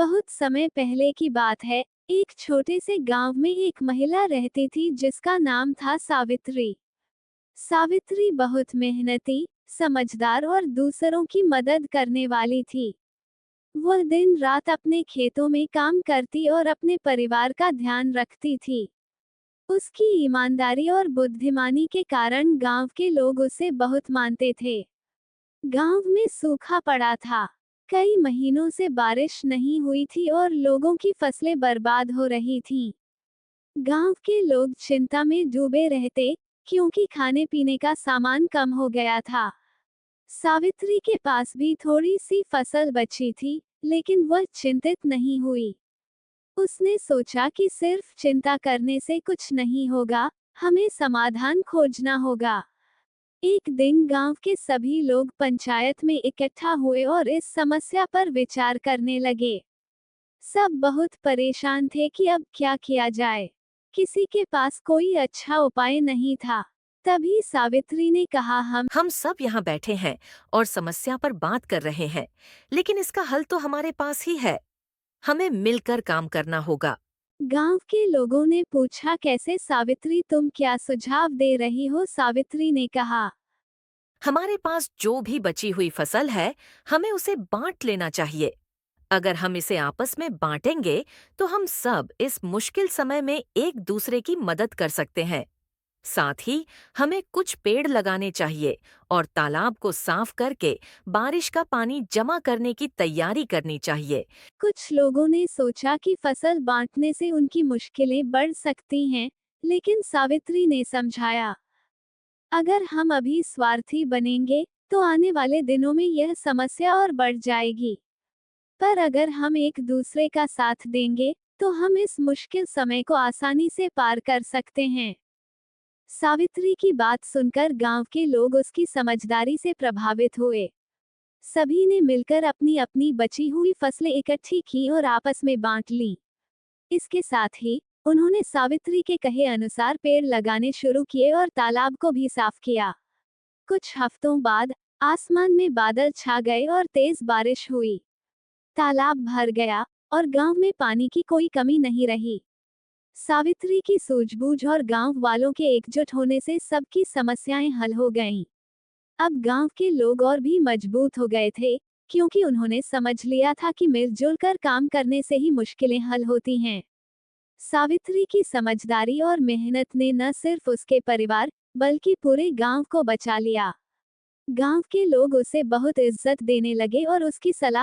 बहुत समय पहले की बात है। एक छोटे से गांव में एक महिला रहती थी जिसका नाम था सावित्री। सावित्री बहुत मेहनती, समझदार और दूसरों की मदद करने वाली थी। वह दिन रात अपने खेतों में काम करती और अपने परिवार का ध्यान रखती थी। उसकी ईमानदारी और बुद्धिमानी के कारण गांव के लोग उसे बहुत मानते थे। गांव में सूखा पड़ा था। कई महीनों से बारिश नहीं हुई थी और लोगों की फसलें बर्बाद हो रही थीं। गांव के लोग चिंता में डूबे रहते, क्योंकि खाने पीने का सामान कम हो गया था। सावित्री के पास भी थोड़ी सी फसल बची थी, लेकिन वह चिंतित नहीं हुई। उसने सोचा कि सिर्फ चिंता करने से कुछ नहीं होगा, हमें समाधान खोजना होगा। एक दिन गांव के सभी लोग पंचायत में इकट्ठा हुए और इस समस्या पर विचार करने लगे। सब बहुत परेशान थे कि अब क्या किया जाए। किसी के पास कोई अच्छा उपाय नहीं था। तभी सावित्री ने कहा, हम सब यहाँ बैठे हैं और समस्या पर बात कर रहे हैं, लेकिन इसका हल तो हमारे पास ही है। हमें मिलकर काम करना होगा। गांव के लोगों ने पूछा, कैसे सावित्री, तुम क्या सुझाव दे रही हो? सावित्री ने कहा, हमारे पास जो भी बची हुई फसल है, हमें उसे बांट लेना चाहिए। अगर हम इसे आपस में बांटेंगे, तो हम सब इस मुश्किल समय में एक दूसरे की मदद कर सकते हैं। साथ ही हमें कुछ पेड़ लगाने चाहिए और तालाब को साफ करके बारिश का पानी जमा करने की तैयारी करनी चाहिए। कुछ लोगों ने सोचा कि फसल बांटने से उनकी मुश्किलें बढ़ सकती हैं, लेकिन सावित्री ने समझाया, अगर हम अभी स्वार्थी बनेंगे, तो आने वाले दिनों में यह समस्या और बढ़ जाएगी। पर अगर हम एक दूसरे का साथ देंगे, तो हम इस मुश्किल समय को आसानी से पार कर सकते हैं। सावित्री की बात सुनकर गांव के लोग उसकी समझदारी से प्रभावित हुए। सभी ने मिलकर अपनी अपनी बची हुई फसलें इकट्ठी की और आपस में बांट लीं। इसके साथ ही उन्होंने सावित्री के कहे अनुसार पेड़ लगाने शुरू किए और तालाब को भी साफ किया। कुछ हफ्तों बाद आसमान में बादल छा गए और तेज बारिश हुई। तालाब भर गया और गांव में पानी की कोई कमी नहीं रही। सावित्री की सूझबूझ और गांव वालों के एकजुट होने से सबकी समस्याएं हल हो गईं। अब गांव के लोग और भी मजबूत हो गए थे, क्योंकि उन्होंने समझ लिया था कि मिलजुल कर काम करने से ही मुश्किलें हल होती हैं। सावित्री की समझदारी और मेहनत ने न सिर्फ उसके परिवार, बल्कि पूरे गांव को बचा लिया। गांव के लोग उसे बहुत इज्जत देने लगे और उसकी सलाह